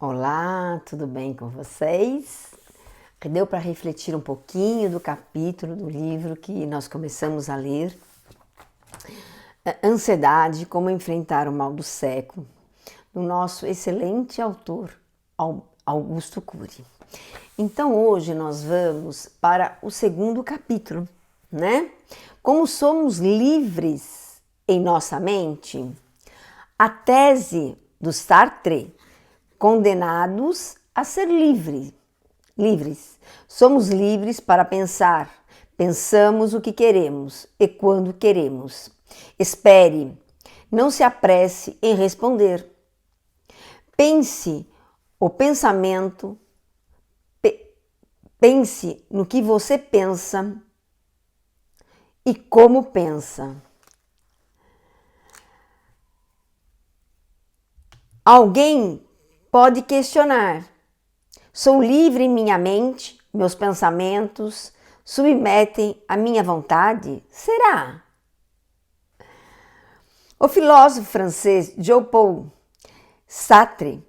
Olá, tudo bem com vocês? Deu para refletir um pouquinho do capítulo do livro que nós começamos a ler, Ansiedade, como enfrentar o mal do século, do nosso excelente autor, Augusto Cury. Então hoje nós vamos para o segundo capítulo, né? Como somos livres em nossa mente, a tese do Sartre, condenados a ser livres. Somos livres para pensar. Pensamos o que queremos e quando queremos. Espere, não se apresse em responder. Pense o pensamento, pense no que você pensa e como pensa. Alguém pode questionar: sou livre em minha mente? Meus pensamentos submetem a minha vontade? Será? O filósofo francês Jean-Paul Sartre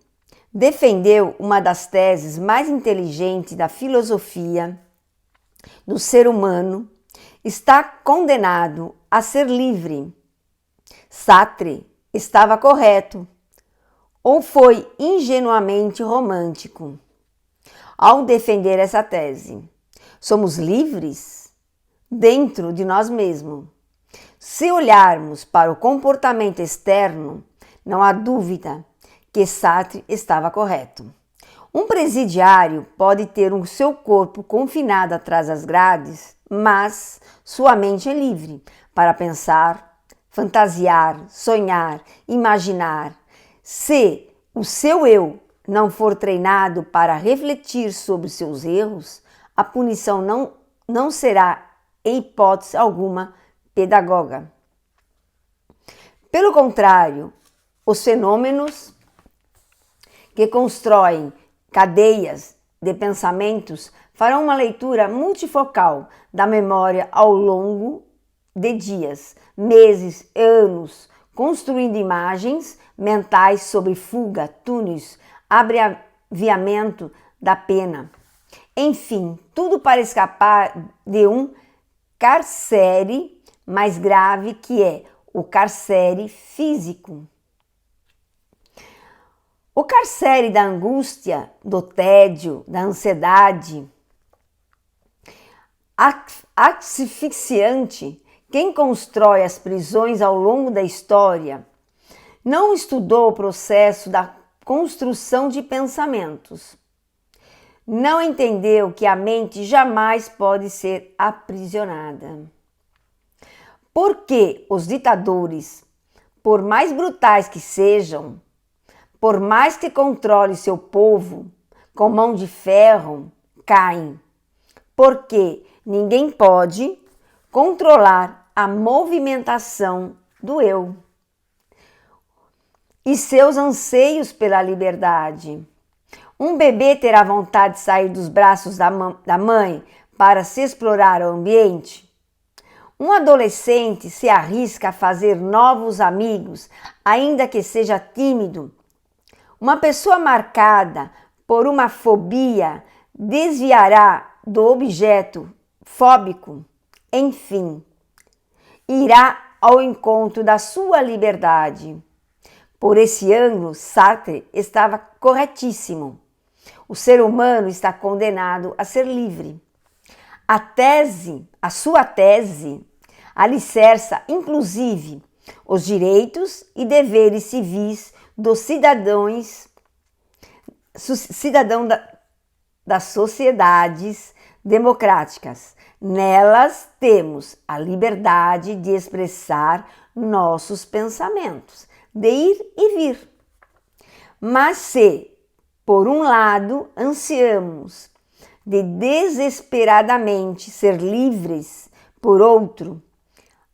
defendeu uma das teses mais inteligentes da filosofia do ser humano: está condenado a ser livre. Sartre estava correto, ou foi ingenuamente romântico ao defender essa tese? Somos livres dentro de nós mesmos. Se olharmos para o comportamento externo, não há dúvida que Sartre estava correto. Um presidiário pode ter o seu corpo confinado atrás das grades, mas sua mente é livre para pensar, fantasiar, sonhar, imaginar. Se o seu eu não for treinado para refletir sobre seus erros, a punição não será, em hipótese alguma, pedagoga. Pelo contrário, os fenômenos que constroem cadeias de pensamentos farão uma leitura multifocal da memória ao longo de dias, meses, anos, construindo imagens mentais sobre fuga, túneis, abreviamento da pena. Enfim, tudo para escapar de um cárcere mais grave, que é o cárcere físico. O cárcere da angústia, do tédio, da ansiedade, asfixiante. Quem constrói as prisões ao longo da história não estudou o processo da construção de pensamentos. Não entendeu que a mente jamais pode ser aprisionada. Porque os ditadores, por mais brutais que sejam, por mais que controle seu povo com mão de ferro, caem. Porque ninguém pode controlar a movimentação do eu e seus anseios pela liberdade. Um bebê terá vontade de sair dos braços da mãe para se explorar o ambiente? Um adolescente se arrisca a fazer novos amigos, ainda que seja tímido? Uma pessoa marcada por uma fobia desviará do objeto fóbico? Enfim, irá ao encontro da sua liberdade. Por esse ângulo, Sartre estava corretíssimo. O ser humano está condenado a ser livre. A sua tese, alicerça inclusive os direitos e deveres civis dos cidadão das sociedades democráticas. Nelas temos a liberdade de expressar nossos pensamentos, de ir e vir. Mas se, por um lado, ansiamos de desesperadamente ser livres, por outro,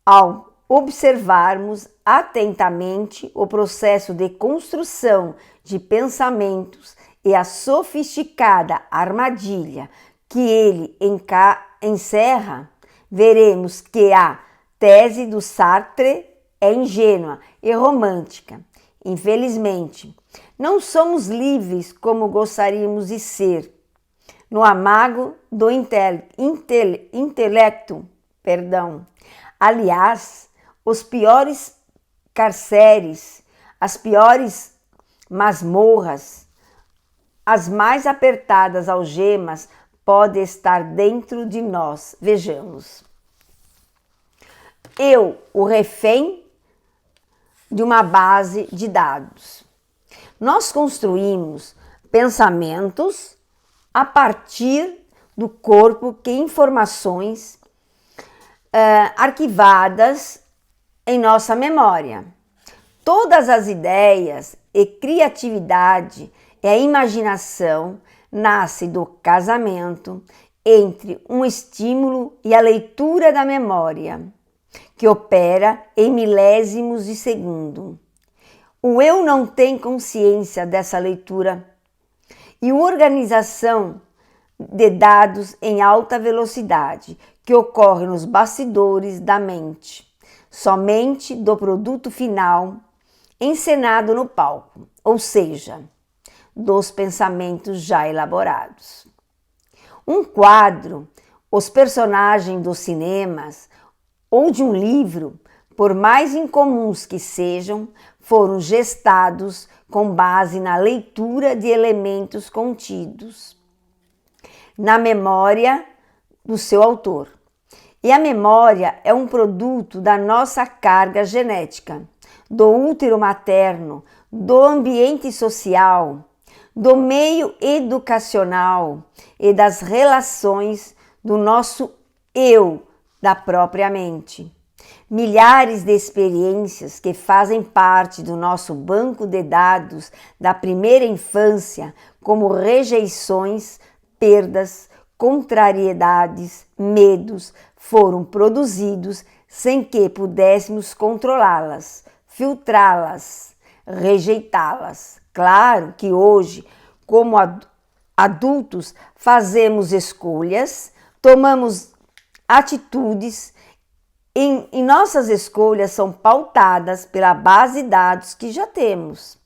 ao observarmos atentamente o processo de construção de pensamentos e a sofisticada armadilha que ele encerra, veremos que a tese do Sartre é ingênua e romântica. Infelizmente, Não somos livres como gostaríamos de ser, no amago do intelecto. Aliás, os piores carcéres, as piores masmorras, as mais apertadas algemas podem estar dentro de nós. Vejamos. Eu, o refém de uma base de dados. Nós construímos pensamentos a partir do corpo que informações arquivadas em nossa memória. Todas as ideias e criatividade e a imaginação nascem do casamento entre um estímulo e a leitura da memória, que opera em milésimos de segundo. O eu não tem consciência dessa leitura e organização de dados em alta velocidade que ocorre nos bastidores da mente, somente do produto final encenado no palco, ou seja, dos pensamentos já elaborados. Um quadro, os personagens dos cinemas ou de um livro, por mais incomuns que sejam, foram gestados com base na leitura de elementos contidos na memória do seu autor. E a memória é um produto da nossa carga genética, do útero materno, do ambiente social, do meio educacional e das relações do nosso eu, da própria mente. Milhares de experiências que fazem parte do nosso banco de dados da primeira infância, como rejeições, perdas, contrariedades, medos, foram produzidos sem que pudéssemos controlá-las, filtrá-las, rejeitá-las. Claro que hoje, como adultos, fazemos escolhas, tomamos atitudes e nossas escolhas são pautadas pela base de dados que já temos.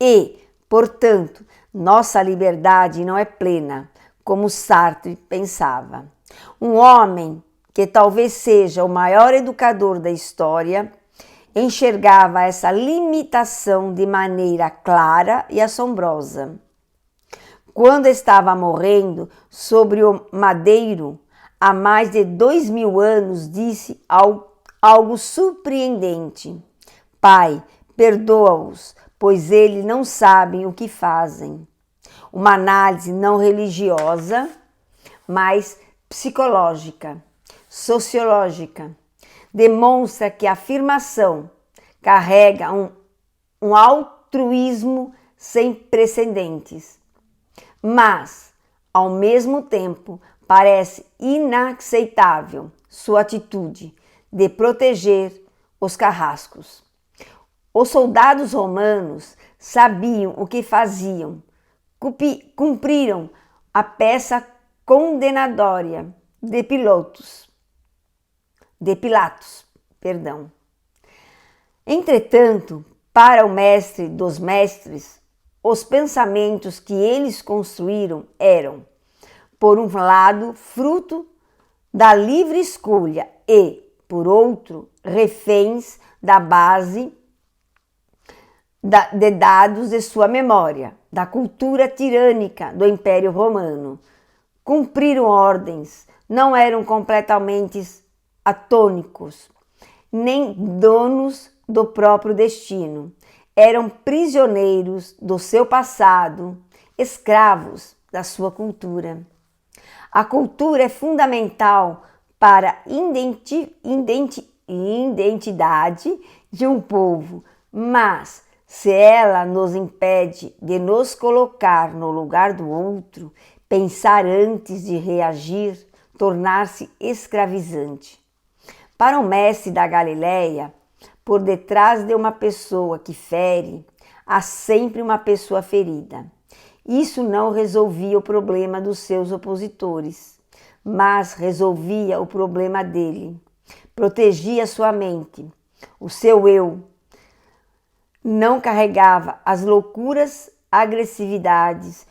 E, portanto, nossa liberdade não é plena, como Sartre pensava. Um homem que talvez seja o maior educador da história enxergava essa limitação de maneira clara e assombrosa. Quando estava morrendo sobre o madeiro, há mais de 2000 anos, disse algo surpreendente. Pai, perdoa-os, pois eles não sabem o que fazem. Uma análise não religiosa, mas psicológica, sociológica, demonstra que a afirmação carrega um altruísmo sem precedentes, mas, ao mesmo tempo, parece inaceitável sua atitude de proteger os carrascos. Os soldados romanos sabiam o que faziam, cumpriram a peça condenatória de Pilatos. Entretanto, para o mestre dos mestres, os pensamentos que eles construíram eram, por um lado, fruto da livre escolha e, por outro, reféns da base de dados de sua memória, da cultura tirânica do Império Romano. Cumpriram ordens, não eram completamente atônicos, nem donos do próprio destino. Eram prisioneiros do seu passado, escravos da sua cultura. A cultura é fundamental para a identidade de um povo, mas se ela nos impede de nos colocar no lugar do outro, pensar antes de reagir, tornar-se escravizante. Para o mestre da Galileia, por detrás de uma pessoa que fere, há sempre uma pessoa ferida. Isso não resolvia o problema dos seus opositores, mas resolvia o problema dele. Protegia sua mente, o seu eu, Não carregava as loucuras, agressividades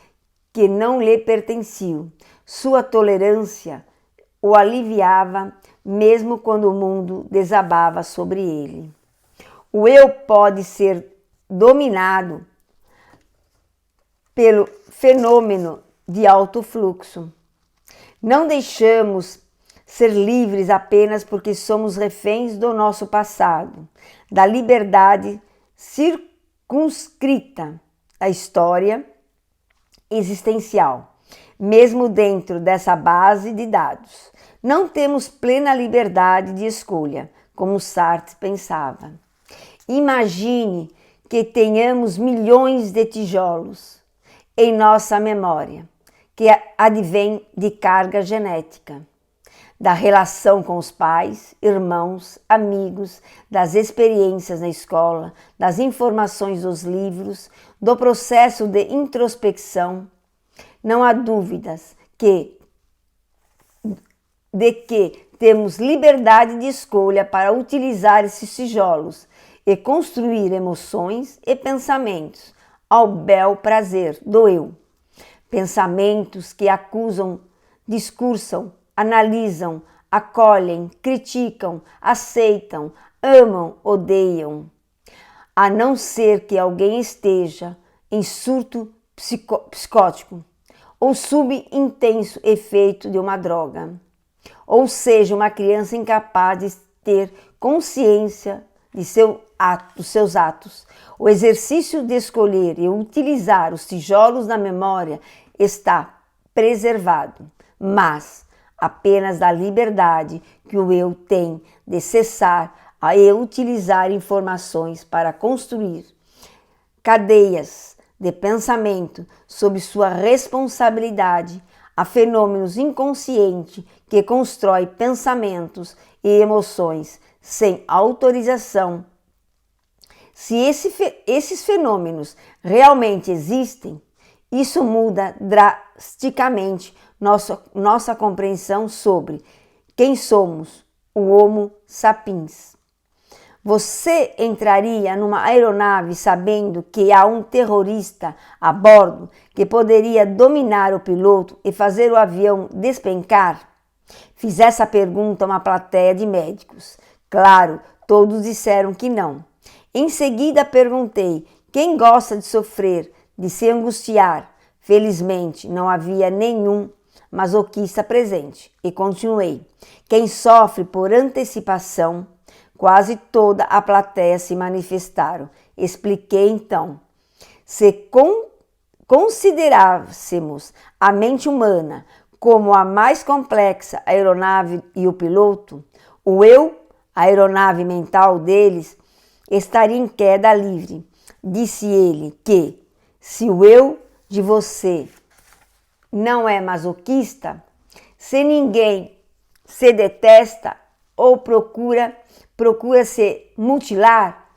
que não lhe pertenciam. Sua tolerância o aliviava, mesmo quando o mundo desabava sobre ele. O eu pode ser dominado pelo fenômeno de alto fluxo. Não deixamos ser livres apenas porque somos reféns do nosso passado, da liberdade circunscrita da história existencial. Mesmo dentro dessa base de dados, não temos plena liberdade de escolha, como Sartre pensava. Imagine que tenhamos milhões de tijolos em nossa memória, que advém de carga genética, da relação com os pais, irmãos, amigos, das experiências na escola, das informações dos livros, do processo de introspecção. Não há dúvidas de que temos liberdade de escolha para utilizar esses tijolos e construir emoções e pensamentos ao bel prazer do eu. Pensamentos que acusam, discursam, analisam, acolhem, criticam, aceitam, amam, odeiam. A não ser que alguém esteja em surto psicótico ou sob intenso efeito de uma droga, ou seja, uma criança incapaz de ter consciência de dos seus atos. O exercício de escolher e utilizar os tijolos da memória está preservado, mas apenas da liberdade que o eu tem de cessar a utilizar informações para construir cadeias de pensamento sob sua responsabilidade a fenômenos inconscientes que constrói pensamentos e emoções sem autorização. Se esses fenômenos realmente existem, isso muda drasticamente nossa compreensão sobre quem somos, o Homo sapiens. Você entraria numa aeronave sabendo que há um terrorista a bordo que poderia dominar o piloto e fazer o avião despencar? Fiz essa pergunta a uma plateia de médicos. Claro, todos disseram que não. Em seguida perguntei: quem gosta de sofrer, de se angustiar? Felizmente, não havia nenhum masoquista presente. E continuei: quem sofre por antecipação? Quase toda a plateia se manifestaram. Expliquei então: se considerássemos a mente humana como a mais complexa aeronave e o piloto, o eu, a aeronave mental deles, estaria em queda livre. Disse ele que, se o eu de você não é masoquista, se ninguém se detesta ou procura se mutilar,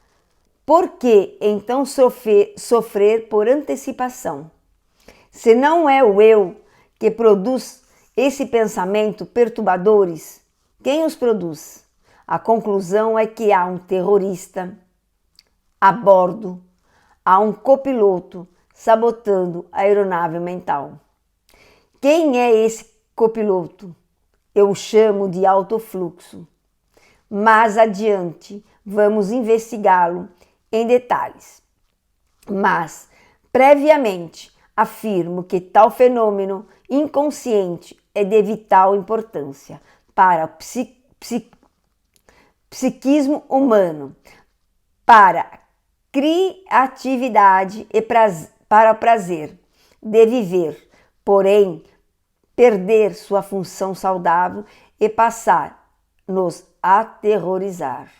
por que então sofrer por antecipação? Se não é o eu que produz esse pensamento perturbadores, quem os produz? A conclusão é que há um terrorista a bordo, há um copiloto sabotando a aeronave mental. Quem é esse copiloto? Eu o chamo de alto fluxo. Mais adiante, vamos investigá-lo em detalhes. Mas, previamente, afirmo que tal fenômeno inconsciente é de vital importância para o psiquismo humano, para a criatividade e para o prazer de viver, porém, perder sua função saudável e passar nos aterrorizar.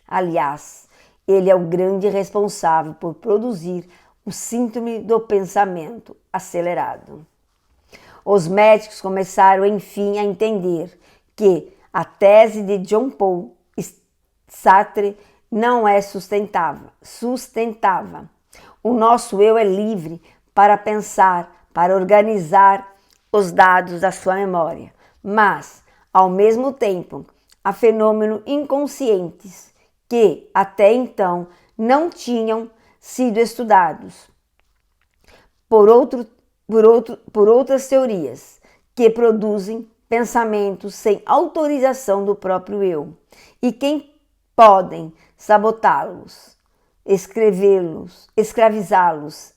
Aliás, ele é o grande responsável por produzir o síndrome do pensamento acelerado. Os médicos começaram, enfim, a entender que a tese de John Paul Sartre não é sustentável. O nosso eu é livre para pensar, para organizar os dados da sua memória, mas, ao mesmo tempo, há fenômenos inconscientes que, até então, não tinham sido estudados por outras teorias que produzem pensamentos sem autorização do próprio eu e quem podem sabotá-los, escravizá-los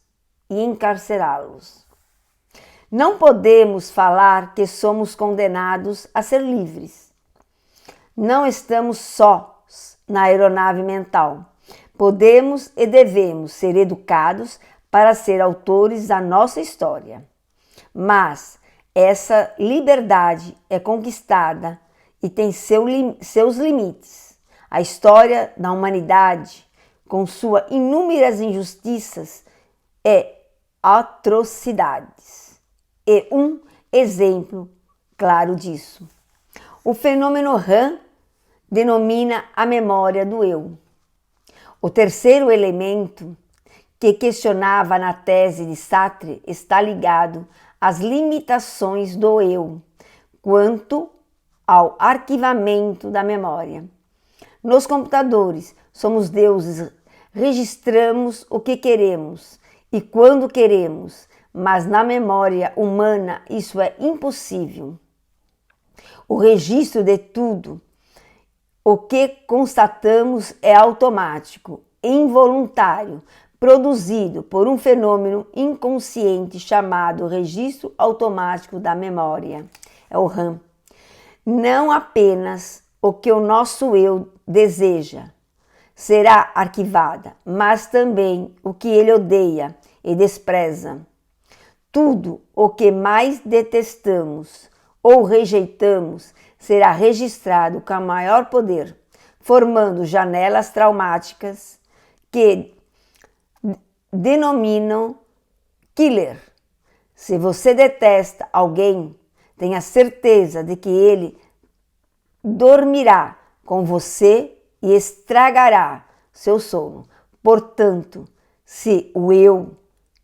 e encarcerá-los. Não podemos falar que somos condenados a ser livres. Não estamos sós na aeronave mental. Podemos e devemos ser educados para ser autores da nossa história. Mas essa liberdade é conquistada e tem seus limites. A história da humanidade, com suas inúmeras injustiças e atrocidades, é um exemplo claro disso. O fenômeno RAM denomina a memória do eu. O terceiro elemento que questionava na tese de Sartre está ligado às limitações do eu quanto ao arquivamento da memória. Nos computadores, somos deuses, registramos o que queremos e quando queremos, mas na memória humana isso é impossível. O registro de tudo o que constatamos é automático, involuntário, produzido por um fenômeno inconsciente chamado registro automático da memória, é o RAM. Não apenas o que o nosso eu deseja será arquivada, mas também o que ele odeia e despreza. Tudo o que mais detestamos ou rejeitamos será registrado com maior poder, formando janelas traumáticas que denominam killer. Se você detesta alguém, tenha certeza de que ele dormirá com você e estragará seu sono. Portanto, se o eu,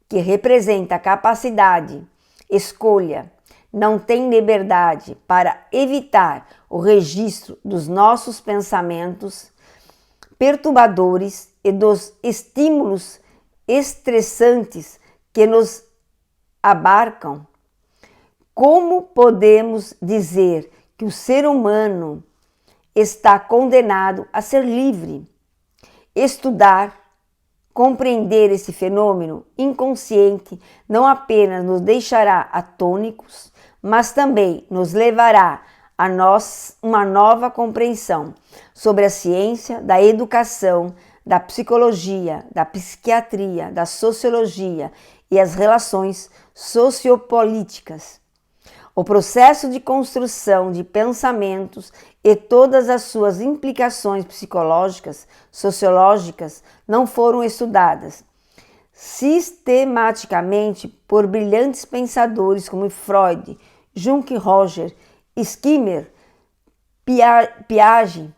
que representa a capacidade, escolha, não tem liberdade para evitar o registro dos nossos pensamentos perturbadores e dos estímulos estressantes que nos abarcam, como podemos dizer que o ser humano está condenado a ser livre? Estudar, compreender esse fenômeno inconsciente não apenas nos deixará atônicos, mas também nos levará a uma nova compreensão sobre a ciência da educação, da psicologia, da psiquiatria, da sociologia e as relações sociopolíticas. O processo de construção de pensamentos e todas as suas implicações psicológicas, sociológicas, não foram estudadas sistematicamente por brilhantes pensadores como Freud, Jung Roger, Skinner, Piaget,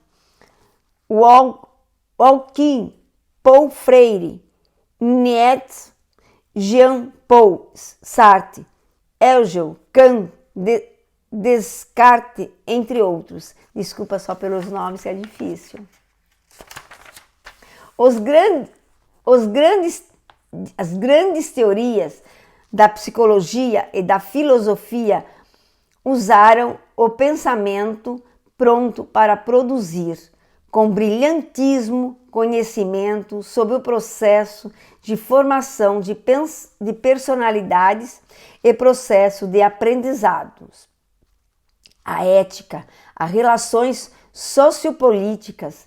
Walkin, Paul Freire, Nietzsche, Jean-Paul Sartre, Hegel, Kant, Descartes, entre outros. Desculpa só pelos nomes, que é difícil. As grandes teorias da psicologia e da filosofia usaram o pensamento pronto para produzir, com brilhantismo, conhecimento sobre o processo de formação de personalidades e processo de aprendizados. A ética, as relações sociopolíticas,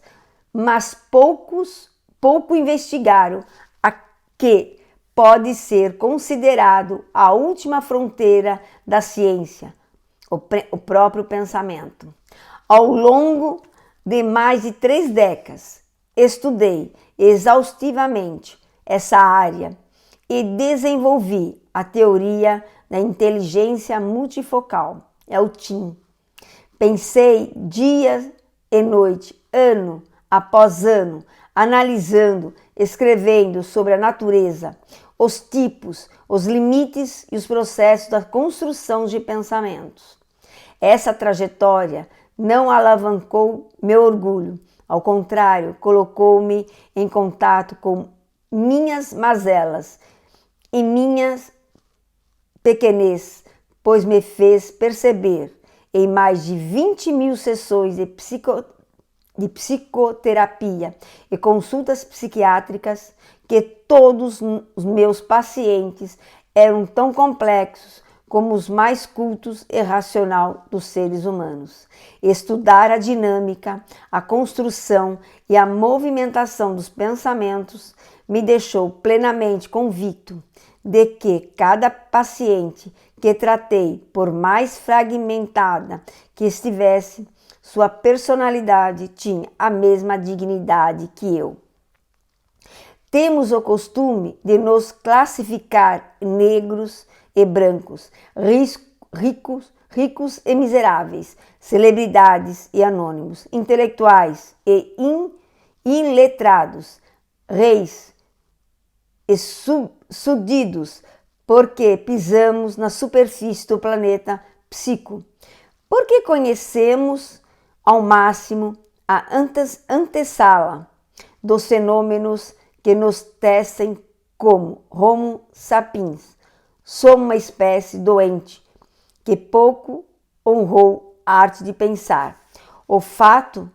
mas pouco investigaram a que pode ser considerado a última fronteira da ciência, o próprio pensamento. Ao longo de mais de 3 décadas, estudei exaustivamente essa área e desenvolvi a teoria da inteligência multifocal, é o TIM. Pensei dia e noite, ano após ano, analisando, escrevendo sobre a natureza, os tipos, os limites e os processos da construção de pensamentos. Essa trajetória não alavancou meu orgulho, ao contrário, colocou-me em contato com minhas mazelas e minhas pequenez, pois me fez perceber em mais de 20.000 sessões de psicoterapia e consultas psiquiátricas que todos os meus pacientes eram tão complexos como os mais cultos e racional dos seres humanos. Estudar a dinâmica, a construção e a movimentação dos pensamentos me deixou plenamente convicto de que cada paciente que tratei, por mais fragmentada que estivesse, sua personalidade tinha a mesma dignidade que eu. Temos o costume de nos classificar em negros e brancos, ricos e miseráveis, celebridades e anônimos, intelectuais e iletrados, reis e súditos, porque pisamos na superfície do planeta psico, porque conhecemos ao máximo a antessala dos fenômenos que nos tecem como Homo sapiens. Somos uma espécie doente que pouco honrou a arte de pensar. O fato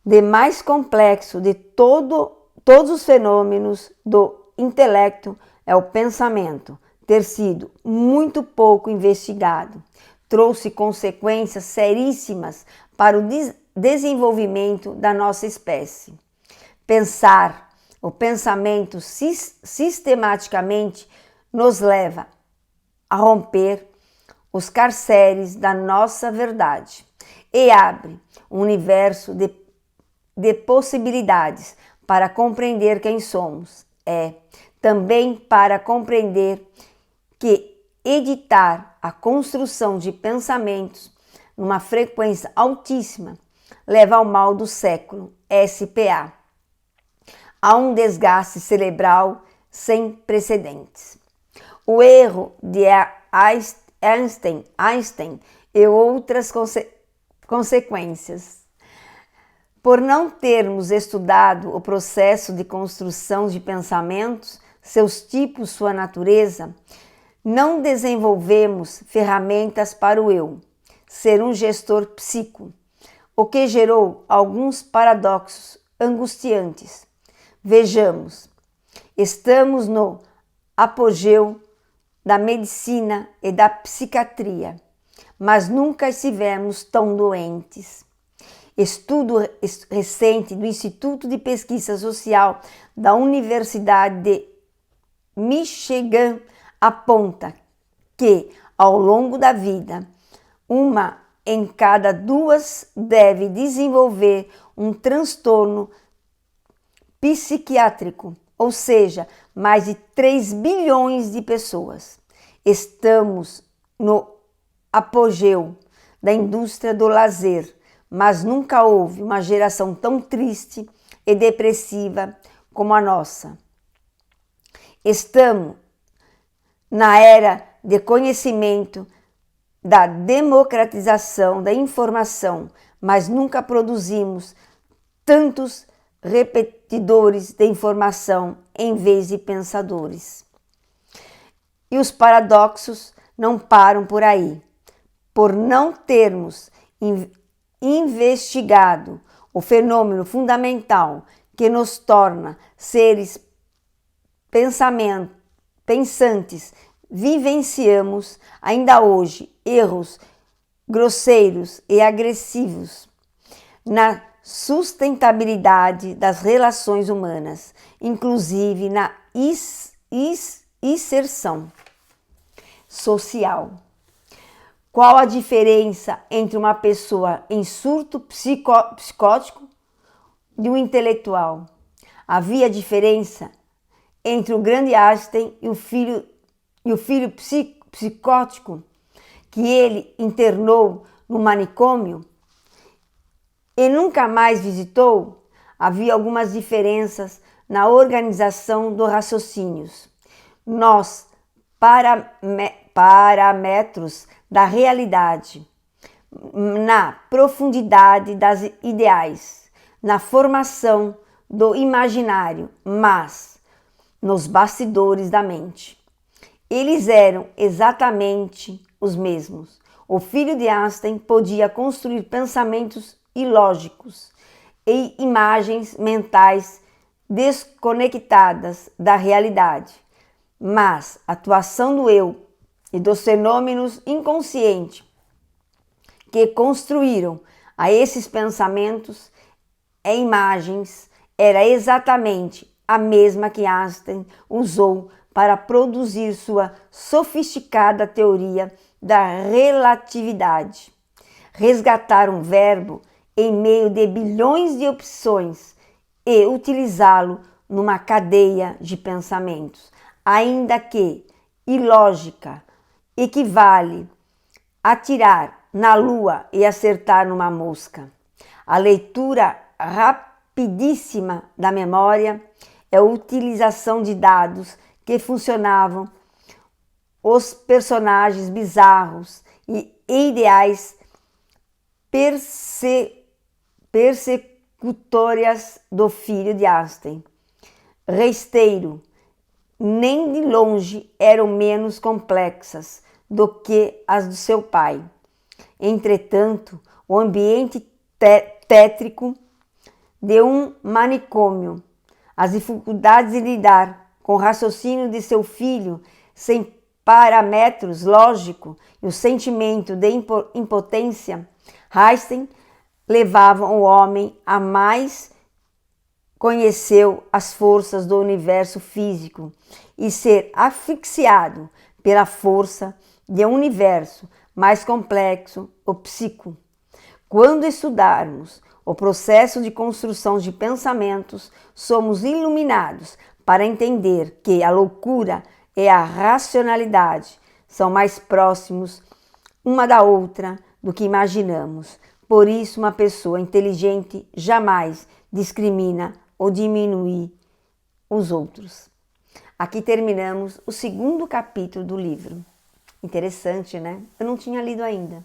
de mais complexo de todos os fenômenos do intelecto é o pensamento ter sido muito pouco investigado. Trouxe consequências seríssimas para o desenvolvimento da nossa espécie. O pensamento sistematicamente nos leva a romper os carceres da nossa verdade e abre um universo de possibilidades para compreender quem somos. Também para compreender que editar a construção de pensamentos numa frequência altíssima leva ao mal do século, SPA, a um desgaste cerebral sem precedentes. O erro de Einstein e outras consequências. Por não termos estudado o processo de construção de pensamentos, seus tipos, sua natureza, não desenvolvemos ferramentas para o eu, ser um gestor psíquico, o que gerou alguns paradoxos angustiantes. Vejamos, estamos no apogeu da medicina e da psiquiatria, mas nunca estivemos tão doentes. Estudo recente do Instituto de Pesquisa Social da Universidade de Michigan aponta que, ao longo da vida, uma em cada duas deve desenvolver um transtorno psiquiátrico, ou seja, mais de 3 bilhões de pessoas. Estamos no apogeu da indústria do lazer, mas nunca houve uma geração tão triste e depressiva como a nossa. Estamos na era de conhecimento, da democratização da informação, mas nunca produzimos tantos repetidores de informação em vez de pensadores. E os paradoxos não param por aí. Por não termos investigado o fenômeno fundamental que nos torna seres pensantes, vivenciamos ainda hoje erros grosseiros e agressivos na sustentabilidade das relações humanas, inclusive na inserção social. Qual a diferença entre uma pessoa em surto psicótico e um intelectual? Havia diferença entre o grande Einstein e o filho psicótico que ele internou no manicômio e nunca mais visitou? Havia algumas diferenças na organização dos raciocínios, nos parâmetros da realidade, na profundidade das ideais, na formação do imaginário, mas nos bastidores da mente. Eles eram exatamente os mesmos. O filho de Einstein podia construir pensamentos ilógicos e imagens mentais desconectadas da realidade, mas a atuação do eu e dos fenômenos inconscientes que construíram a esses pensamentos e imagens era exatamente a mesma que Einstein usou para produzir sua sofisticada teoria da relatividade. Resgatar um verbo em meio de bilhões de opções e utilizá-lo numa cadeia de pensamentos, ainda que ilógica, equivale a atirar na lua e acertar numa mosca. A leitura rapidíssima da memória é a utilização de dados que funcionavam os personagens bizarros e ideais persecutórias do filho de Einstein. Resteiro, nem de longe eram menos complexas do que as do seu pai. Entretanto, o ambiente tétrico de um manicômio, as dificuldades de lidar com o raciocínio de seu filho sem parâmetros lógicos e o sentimento de impotência, Einstein levavam o homem a mais conheceu as forças do universo físico e ser asfixiado pela força de um universo mais complexo, o psíquico. Quando estudarmos o processo de construção de pensamentos, somos iluminados para entender que a loucura e a racionalidade são mais próximos uma da outra do que imaginamos. Por isso, uma pessoa inteligente jamais discrimina ou diminui os outros. Aqui terminamos o segundo capítulo do livro. Interessante, né? Eu não tinha lido ainda.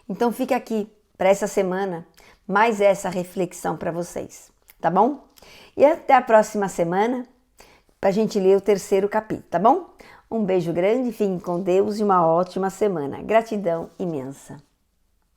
Então fica aqui para essa semana mais essa reflexão para vocês, tá bom? E até a próxima semana para a gente ler o terceiro capítulo, tá bom? Um beijo grande, fiquem com Deus e uma ótima semana. Gratidão imensa.